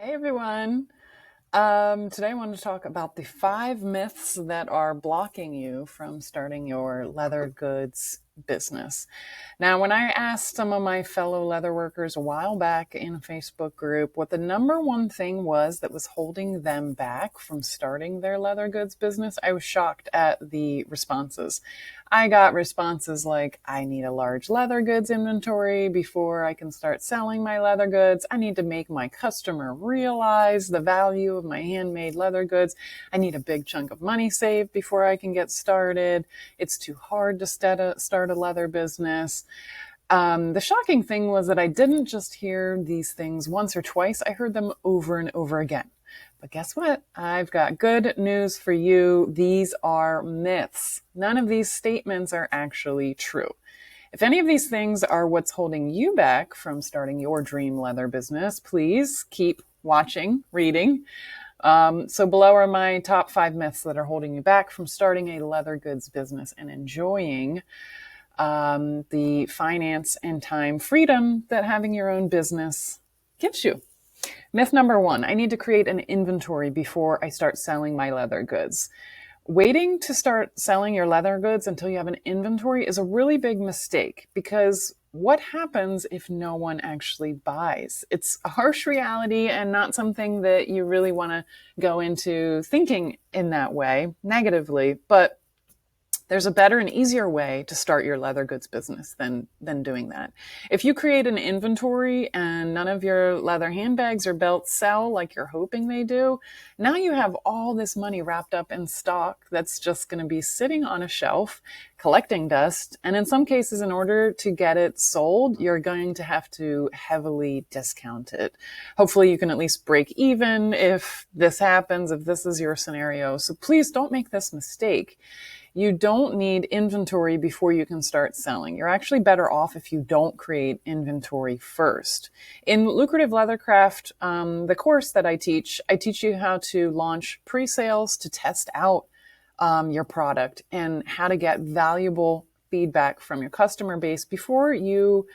Hey everyone. Today I want to talk about the 5 myths that are blocking you from starting your leather goods business. Now, when I asked some of my fellow leather workers a while back in a Facebook group what the number one thing was that was holding them back from starting their leather goods business, I was shocked at the responses. I got responses like, I need a large leather goods inventory before I can start selling my leather goods. I need to make my customer realize the value of my handmade leather goods. I need a big chunk of money saved before I can get started. It's too hard to start a leather business. The shocking thing was that I didn't just hear these things once or twice. I heard them over and over again. But guess what? I've got good news for you. These are myths. None of these statements are actually true. If any of these things are what's holding you back from starting your dream leather business, please keep watching, reading. So below are my top 5 myths that are holding you back from starting a leather goods business and enjoying the finance and time freedom that having your own business gives you. Myth number 1, I need to create an inventory before I start selling my leather goods. Waiting to start selling your leather goods until you have an inventory is a really big mistake, because what happens if no one actually buys? It's a harsh reality and not something that you really want to go into thinking in that way negatively, but there's a better and easier way to start your leather goods business than doing that. If you create an inventory and none of your leather handbags or belts sell like you're hoping they do, now you have all this money wrapped up in stock that's just going to be sitting on a shelf collecting dust. And in some cases, in order to get it sold, you're going to have to heavily discount it. Hopefully you can at least break even if this happens, if this is your scenario. So please don't make this mistake. You don't need inventory before you can start selling. You're actually better off if you don't create inventory first. In Lucrative Leathercraft, the course that I teach you how to launch pre-sales to test out your product and how to get valuable feedback from your customer base before you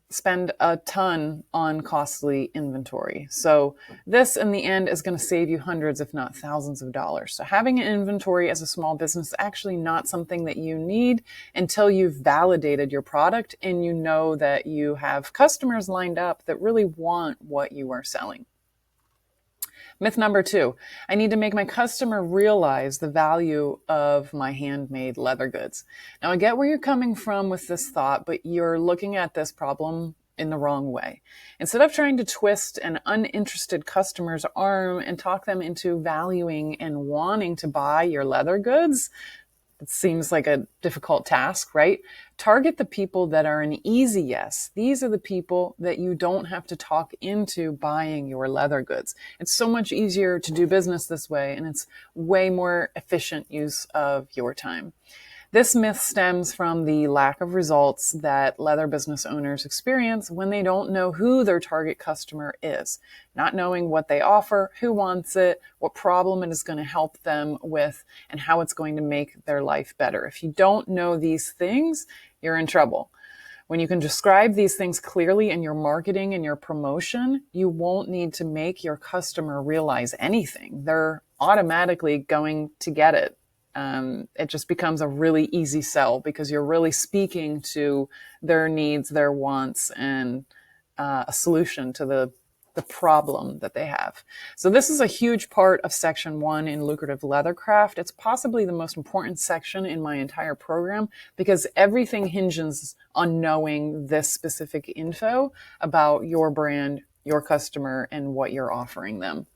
spend a ton on costly inventory. So this in the end is going to save you hundreds, if not thousands of dollars. So having an inventory as a small business is actually not something that you need until you've validated your product and you know that you have customers lined up that really want what you are selling. Myth number 2, I need to make my customer realize the value of my handmade leather goods. Now, I get where you're coming from with this thought, but you're looking at this problem in the wrong way. Instead of trying to twist an uninterested customer's arm and talk them into valuing and wanting to buy your leather goods, it seems like a difficult task, right? Target the people that are an easy yes. These are the people that you don't have to talk into buying your leather goods. It's so much easier to do business this way, and it's way more efficient use of your time. This myth stems from the lack of results that leather business owners experience when they don't know who their target customer is, not knowing what they offer, who wants it, what problem it is going to help them with, and how it's going to make their life better. If you don't know these things, you're in trouble. When you can describe these things clearly in your marketing and your promotion, you won't need to make your customer realize anything. They're automatically going to get it. It just becomes a really easy sell because you're really speaking to their needs, their wants, and a solution to the problem that they have. So this is a huge part of section 1 in Lucrative Leathercraft. It's possibly the most important section in my entire program because everything hinges on knowing this specific info about your brand, your customer, and what you're offering them.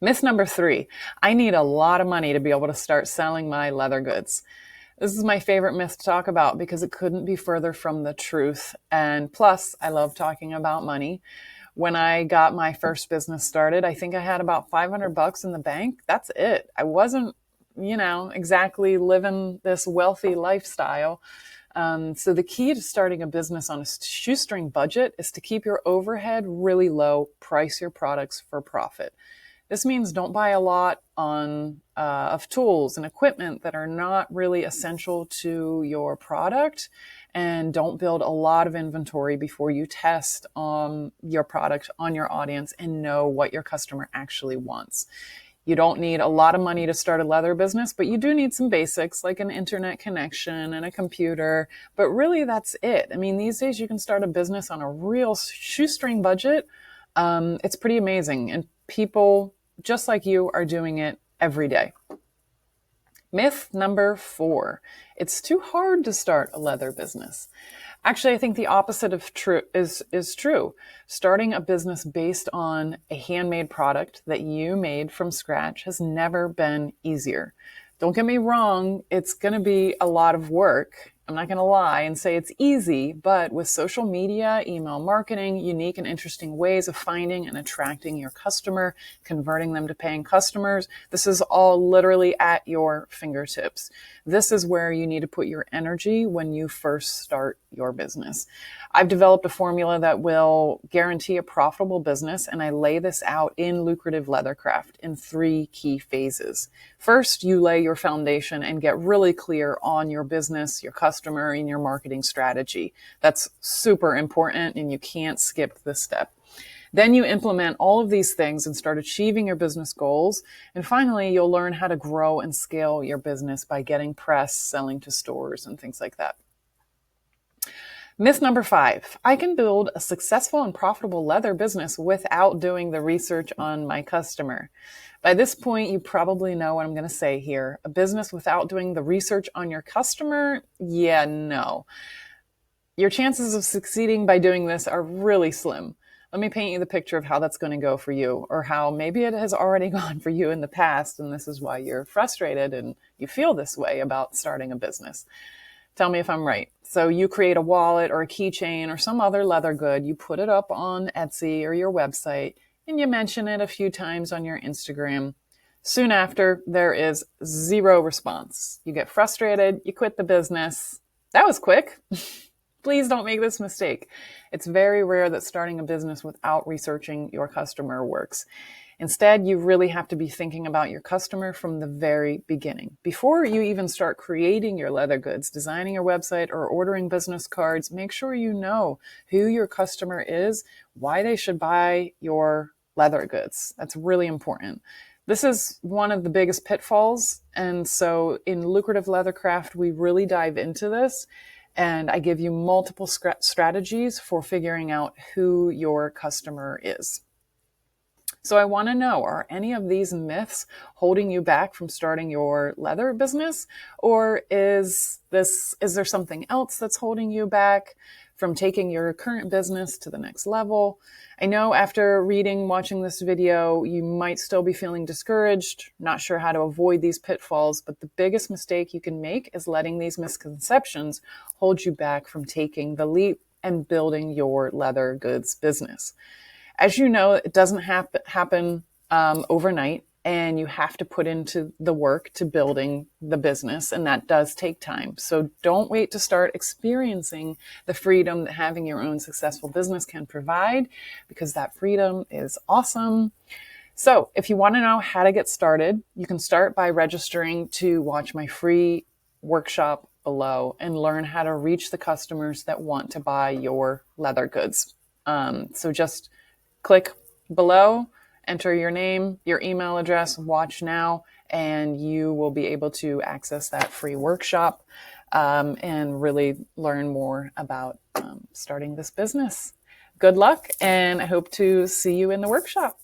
Myth number 3, I need a lot of money to be able to start selling my leather goods. This is my favorite myth to talk about because it couldn't be further from the truth. And plus, I love talking about money. When I got my first business started, I think I had about $500 in the bank. That's it. I wasn't, exactly living this wealthy lifestyle. So the key to starting a business on a shoestring budget is to keep your overhead really low, price your products for profit. This means don't buy a lot of tools and equipment that are not really essential to your product, and don't build a lot of inventory before you test your product on your audience and know what your customer actually wants. You don't need a lot of money to start a leather business, but you do need some basics like an internet connection and a computer. But really, that's it. I mean, these days you can start a business on a real shoestring budget. It's pretty amazing. And people just like you are doing it every day. Myth number 4. It's too hard to start a leather business. Actually, I think the opposite of true is true. Starting a business based on a handmade product that you made from scratch has never been easier. Don't get me wrong, it's going to be a lot of work. I'm not going to lie and say it's easy, but with social media, email marketing, unique and interesting ways of finding and attracting your customer, converting them to paying customers, this is all literally at your fingertips. This is where you need to put your energy when you first start your business. I've developed a formula that will guarantee a profitable business, and I lay this out in Lucrative Leathercraft in 3 key phases. First, you lay your foundation and get really clear on your business, your customer, and your marketing strategy. That's super important, and you can't skip this step. Then you implement all of these things and start achieving your business goals. And finally, you'll learn how to grow and scale your business by getting press, selling to stores, and things like that. Myth number 5, I can build a successful and profitable leather business without doing the research on my customer. By this point, you probably know what I'm going to say here. A business without doing the research on your customer? Yeah, no. Your chances of succeeding by doing this are really slim. Let me paint you the picture of how that's going to go for you, or how maybe it has already gone for you in the past, and this is why you're frustrated and you feel this way about starting a business. Tell me if I'm right. So you create a wallet or a keychain or some other leather good, you put it up on Etsy or your website, and you mention it a few times on your Instagram. Soon after, there is 0 response. You get frustrated, you quit the business. That was quick. Please don't make this mistake. It's very rare that starting a business without researching your customer works. Instead, you really have to be thinking about your customer from the very beginning. Before you even start creating your leather goods, designing your website, or ordering business cards, make sure you know who your customer is, why they should buy your leather goods. That's really important. This is one of the biggest pitfalls. And so in Lucrative Leathercraft, we really dive into this. And I give you multiple strategies for figuring out who your customer is. So I want to know, are any of these myths holding you back from starting your leather business? Or is there something else that's holding you back from taking your current business to the next level? I know after watching this video, you might still be feeling discouraged, not sure how to avoid these pitfalls, but the biggest mistake you can make is letting these misconceptions hold you back from taking the leap and building your leather goods business. As you know, it doesn't happen overnight, and you have to put into the work to building the business, and that does take time. So don't wait to start experiencing the freedom that having your own successful business can provide, because that freedom is awesome. So if you want to know how to get started, you can start by registering to watch my free workshop below and learn how to reach the customers that want to buy your leather goods. So just click below, enter your name, your email address, watch now, and you will be able to access that free workshop and really learn more about starting this business. Good luck, and I hope to see you in the workshop.